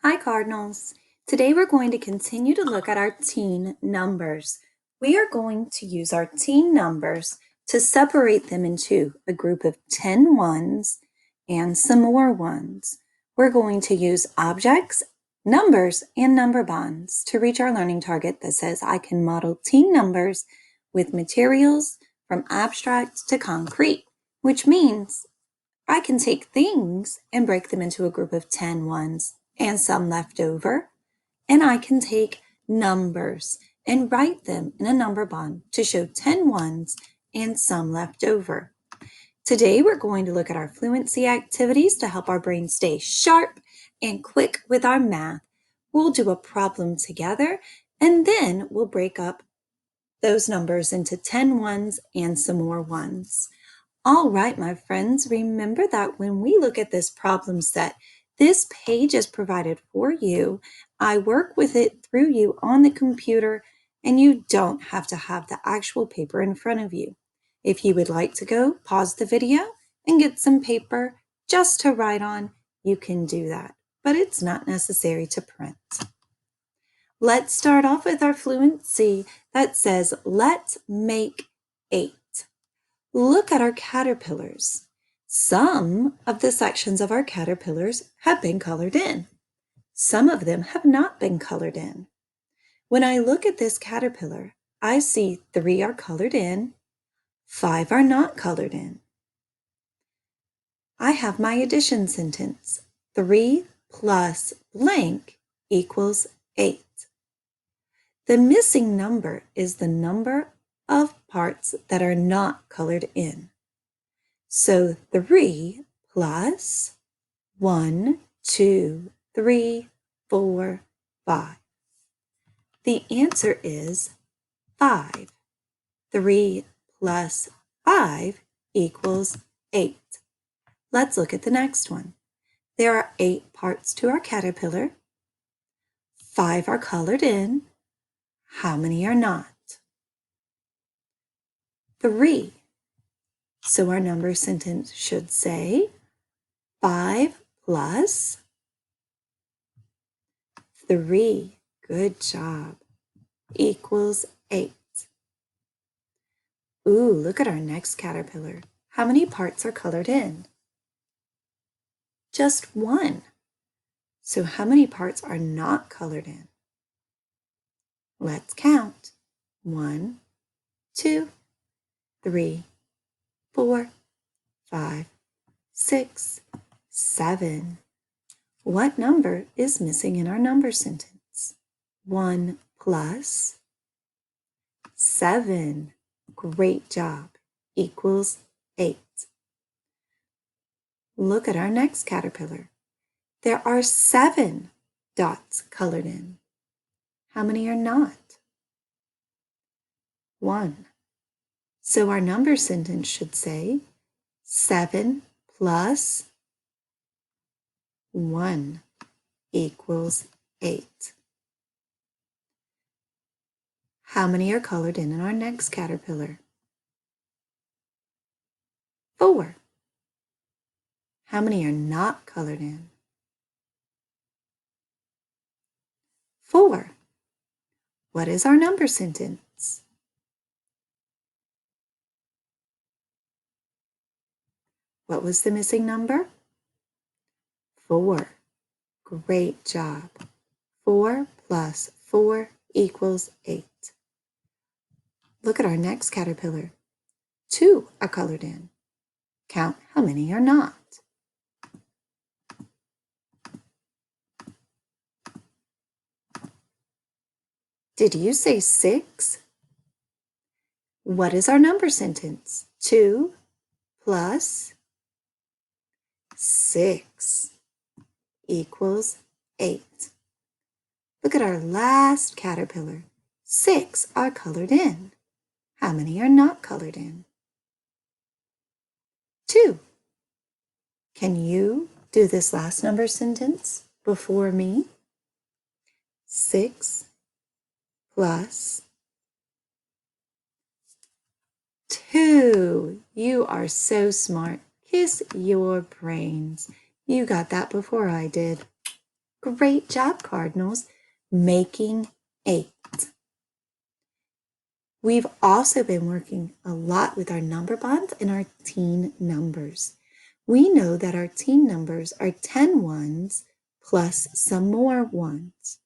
Hi, Cardinals. Today we're going to continue to look at our teen numbers. We are going to use our teen numbers to separate them into a group of 10 ones and some more ones. We're going to use objects, numbers, and number bonds to reach our learning target that says I can model teen numbers with materials from abstract to concrete, which means I can take things and break them into a group of 10 ones and some left over, and I can take numbers and write them in a number bond to show 10 ones and some left over. Today we're going to look at our fluency activities to help our brain stay sharp and quick with our math. We'll do a problem together and then we'll break up those numbers into 10 ones and some more ones. All right, my friends, remember that when we look at this problem set, this page is provided for you. I work with it through you on the computer, and you don't have to have the actual paper in front of you. If you would like to go pause the video and get some paper just to write on, you can do that, but it's not necessary to print. Let's start off with our fluency that says, let's make 8. Look at our caterpillars. Some of the sections of our caterpillars have been colored in. Some of them have not been colored in. When I look at this caterpillar, I see 3 are colored in, 5 are not colored in. I have my addition sentence. 3 plus blank equals 8. The missing number is the number of parts that are not colored in. So 3 plus 1, 2, 3, 4, 5. The answer is 5. 3 plus 5 equals 8. Let's look at the next one. There are 8 parts to our caterpillar. 5 are colored in. How many are not? 3. So our number sentence should say 5 plus 3, good job, equals 8. Ooh, look at our next caterpillar. How many parts are colored in? Just 1. So how many parts are not colored in? Let's count. 1, 2, 3, 4, 5, 6, 7. What number is missing in our number sentence? 1 plus 7. Great job. Equals 8. Look at our next caterpillar. There are 7 dots colored in. How many are not? 1. So our number sentence should say 7 plus 1 equals 8. How many are colored in our next caterpillar? 4. How many are not colored in? 4. What is our number sentence? What was the missing number? 4. Great job. 4 plus 4 equals 8. Look at our next caterpillar. 2 are colored in. Count how many are not. Did you say 6? What is our number sentence? 2 plus 6 equals 8. Look at our last caterpillar. 6 are colored in. How many are not colored in? 2. Can you do this last number sentence before me? 6 plus 2. You are so smart. Kiss your brains. You got that before I did. Great job, Cardinals, making 8. We've also been working a lot with our number bonds and our teen numbers. We know that our teen numbers are 10 ones plus some more ones.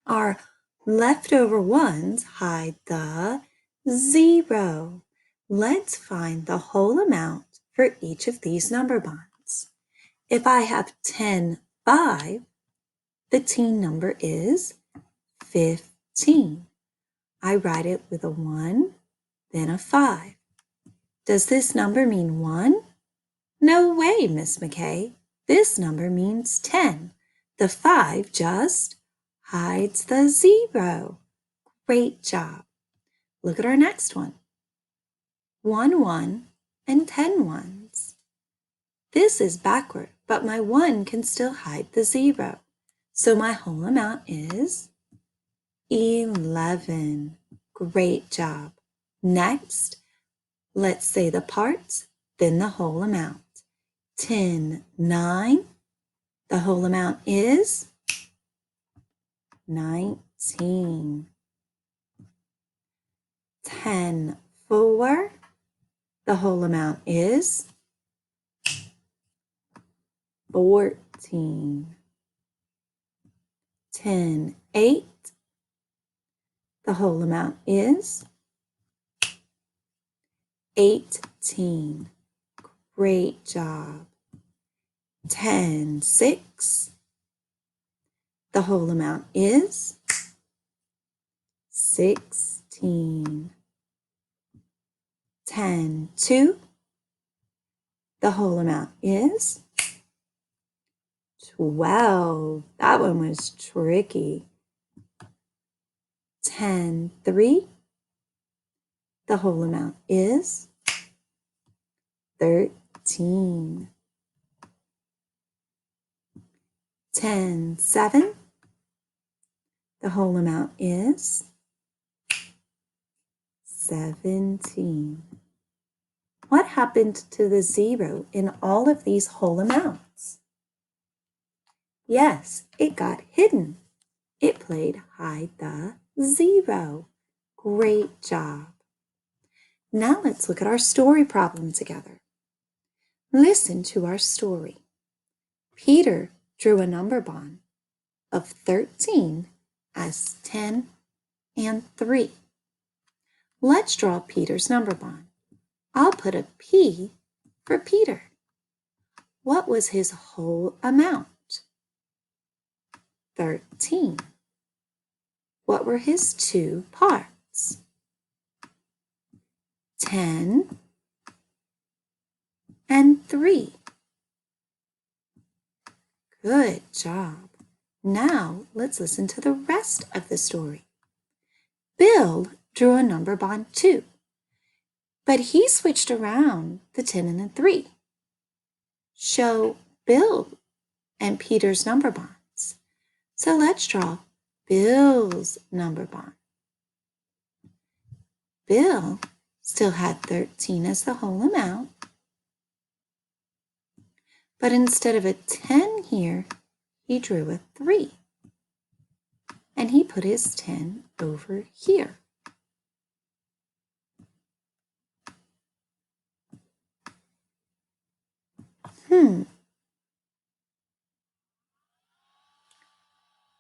Our leftover ones hide the 0. Let's find the whole amount for each of these number bonds. If I have 10, 5, the teen number is 15. I write it with a 1, then a 5. Does this number mean 1? No way, Miss McKay. This number means 10. The 5 just hides the 0. Great job. Look at our next one. 1, 1, and 10 ones. This is backward, but my 1 can still hide the 0. So my whole amount is 11. Great job. Next, let's say the parts, then the whole amount. 10, 9. The whole amount is 19. 10, 4. The whole amount is 14. 10, 8. The whole amount is 18. Great job. 10, 6. The whole amount is 16. 10, 2. The whole amount is 12. That one was tricky. 10, 3. The whole amount is 13. 10, 7. The whole amount is 17. What happened to the 0 in all of these whole amounts? Yes, it got hidden. It played hide the 0. Great job. Now let's look at our story problem together. Listen to our story. Peter drew a number bond of 13 as 10 and 3. Let's draw Peter's number bond. I'll put a P for Peter. What was his whole amount? 13. What were his two parts? 10 and 3. Good job. Now let's listen to the rest of the story. Bill drew a number bond too, but he switched around the 10 and the 3. Show Bill and Peter's number bonds. So let's draw Bill's number bond. Bill still had 13 as the whole amount, but instead of a 10 here, he drew a 3. And he put his 10 over here.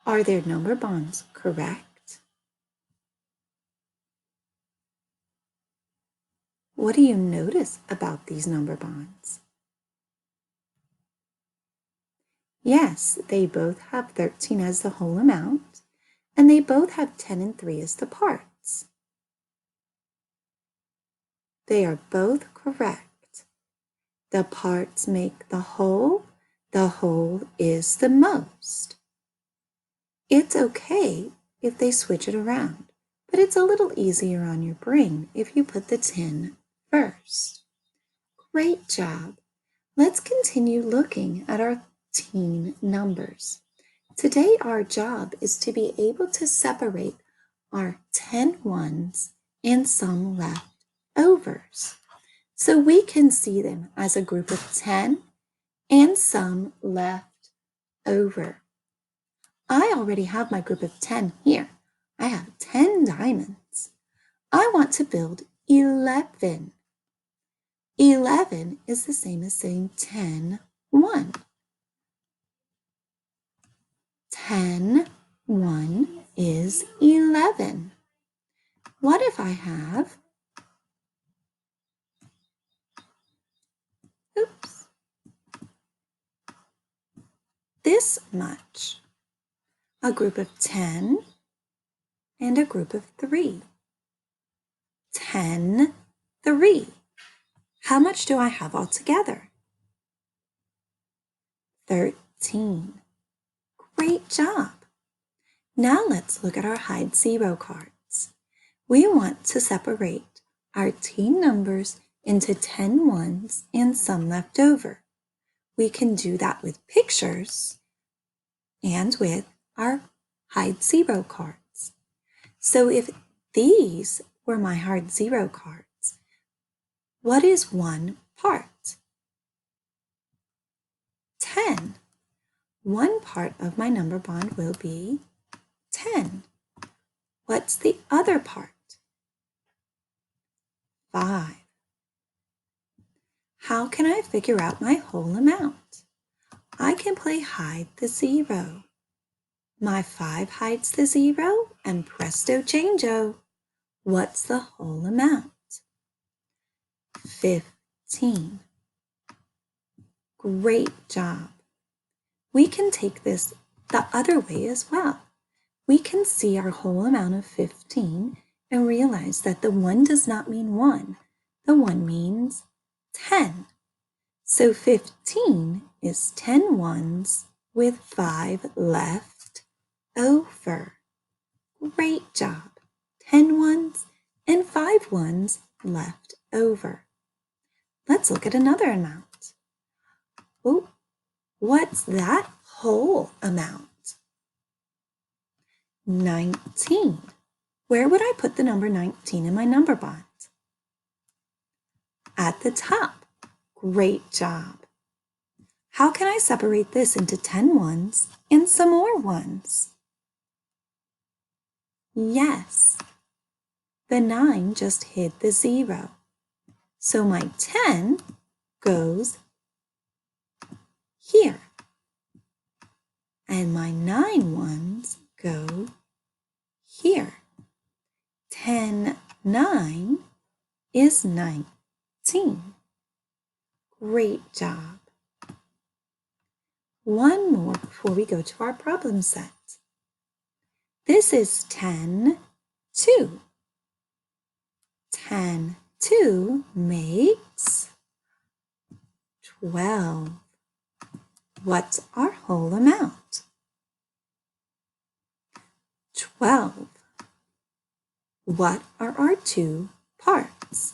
Are their number bonds correct? What do you notice about these number bonds? Yes, they both have 13 as the whole amount, and they both have 10 and 3 as the parts. They are both correct. The parts make the whole is the most. It's okay if they switch it around, but it's a little easier on your brain if you put the 10 first. Great job. Let's continue looking at our teen numbers. Today our job is to be able to separate our 10 ones and some leftovers. So we can see them as a group of 10 and some left over. I already have my group of 10 here. I have 10 diamonds. I want to build 11. 11 is the same as saying 10, 1. 10, 1 is 11. What if I have, this much? A group of 10 and a group of 3. 10, 3. How much do I have altogether? 13. Great job. Now let's look at our hide zero cards. We want to separate our team numbers into 10 ones and some left over. We can do that with pictures and with our hide zero cards. So if these were my hide zero cards, what is one part? 10. One part of my number bond will be 10. What's the other part? 5. How can I figure out my whole amount? I can play hide the zero. My 5 hides the 0 and presto changeo. What's the whole amount? 15. Great job. We can take this the other way as well. We can see our whole amount of 15 and realize that the 1 does not mean 1. The 1 means 10. So 15 is 10 ones with 5 left over. Great job. 10 ones and 5 ones left over. Let's look at another amount. Oh, what's that whole amount? 19. Where would I put the number 19 in my number bond? At the top. Great job. How can I separate this into 10 ones and some more ones? Yes, the 9 just hid the 0. So my 10 goes here. And my 9 ones go here. 10, 9 is 19. Great job. One more before we go to our problem set. This is 10, 2. 10, 2 makes 12. What's our whole amount? 12. What are our 2 parts?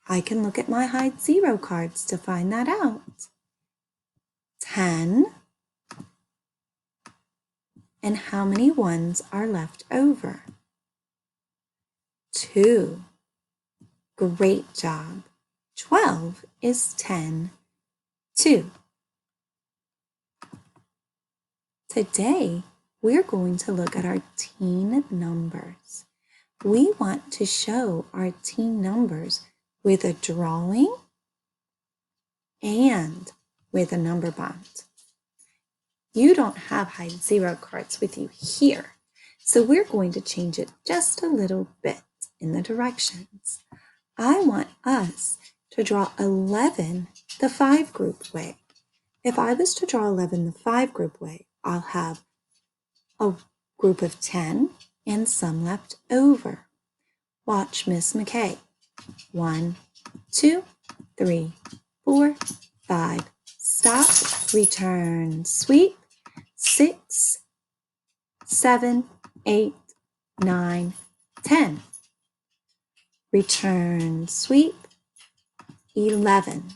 I can look at my hide zero cards to find that out. 10. And how many ones are left over? 2. Great job. 12 is 10, 2. Today, we're going to look at our teen numbers. We want to show our teen numbers with a drawing and with a number bond. You don't have hide zero cards with you here, so we're going to change it just a little bit in the directions. I want us to draw 11 the 5 group way. If I was to draw 11 the 5 group way, I'll have a group of 10 and some left over. Watch Miss McKay. 1, 2, 3, 4, 5. Stop, return, sweep. 6, 7, 8, 9, 10. Return, sweep. 11.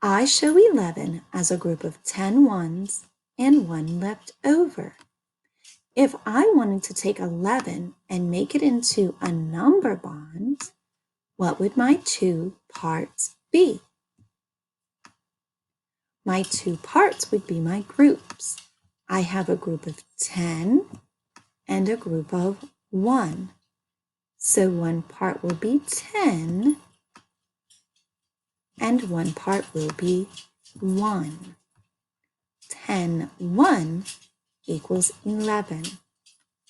I show 11 as a group of 10 ones and 1 left over. If I wanted to take 11 and make it into a number bond, what would my 2 parts be? My 2 parts would be my groups. I have a group of 10 and a group of 1. So one part will be 10 and one part will be 1. 10, 1 equals 11.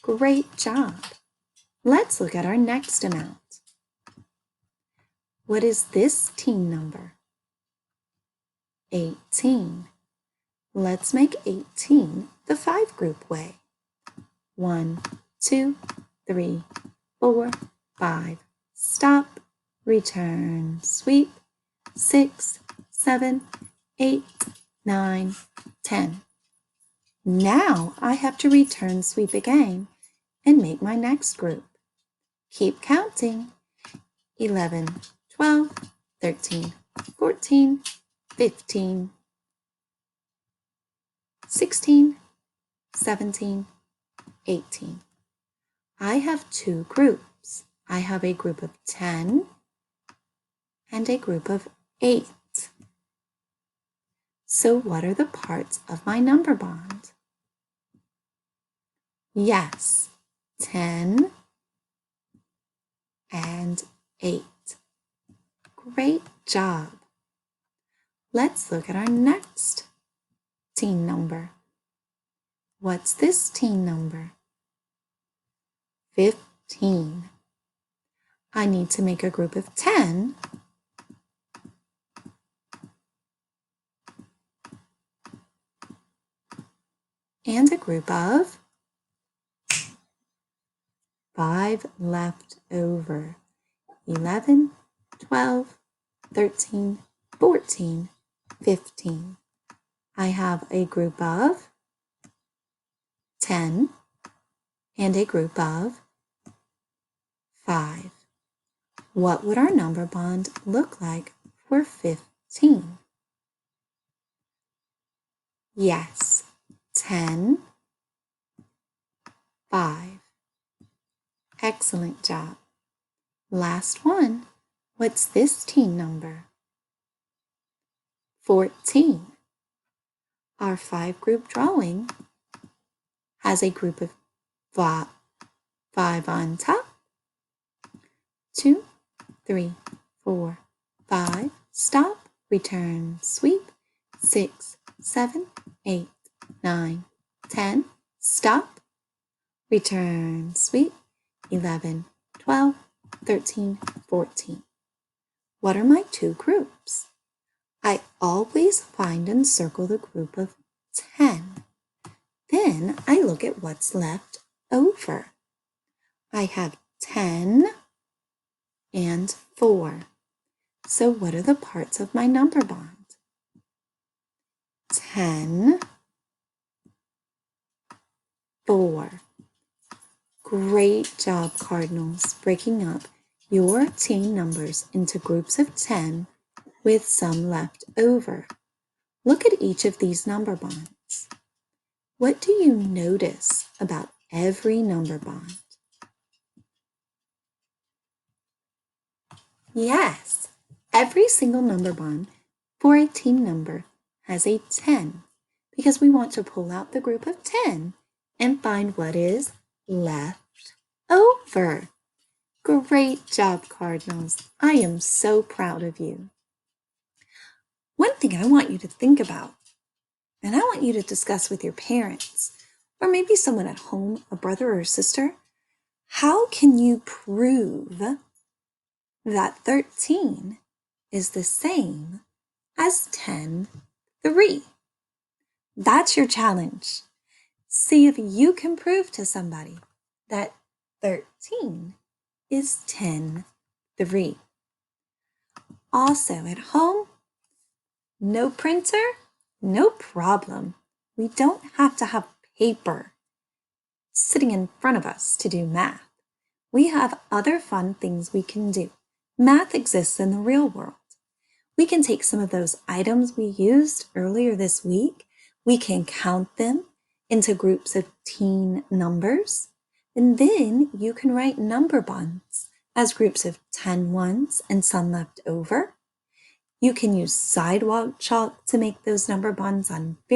Great job. Let's look at our next amount. What is this teen number? 18. Let's make 18 the 5 group way. 1, 2, 3, 4, 5. Stop, return, sweep. 6, 7, 8, 9, 10. Now I have to return sweep again and make my next group. Keep counting. 11, 12, 13, 14, 15, 16, 17, 18. I have 2 groups. I have a group of 10 and a group of 8. So what are the parts of my number bond? Yes, 10 and 8. Great job. Let's look at our next teen number. What's this teen number? 15. I need to make a group of 10 and a group of 5 left over. 11, 12, 13, 14, 15. I have a group of 10 and a group of 5. What would our number bond look like for 15? Yes, 10, 5. Excellent job. Last one. What's this teen number? 14. Our 5 group drawing has a group of 5 on top. 2, 3, 4, 5. Stop, return, sweep. 6, 7, 8, 9, 10. Stop, return, sweep. 11, 12, 13, 14. What are my 2 groups? I always find and circle the group of 10. Then I look at what's left over. I have 10 and 4. So what are the parts of my number bond? 10, 4. Great job, Cardinals, breaking up your teen numbers into groups of 10 with some left over. Look at each of these number bonds. What do you notice about every number bond? Yes, every single number bond for a teen number has a 10 because we want to pull out the group of 10 and find what is left over. Great job, Cardinals. I am so proud of you. One thing I want you to think about, and I want you to discuss with your parents, or maybe someone at home, a brother or sister, how can you prove that 13 is the same as 10, 3? That's your challenge. See if you can prove to somebody that 13 is 10, 3. Also at home, no printer, no problem. We don't have to have paper sitting in front of us to do math. We have other fun things we can do. Math exists in the real world. We can take some of those items we used earlier this week. We can count them into groups of teen numbers. And then you can write number bonds as groups of 10 ones and some left over. You can use sidewalk chalk to make those number bonds on very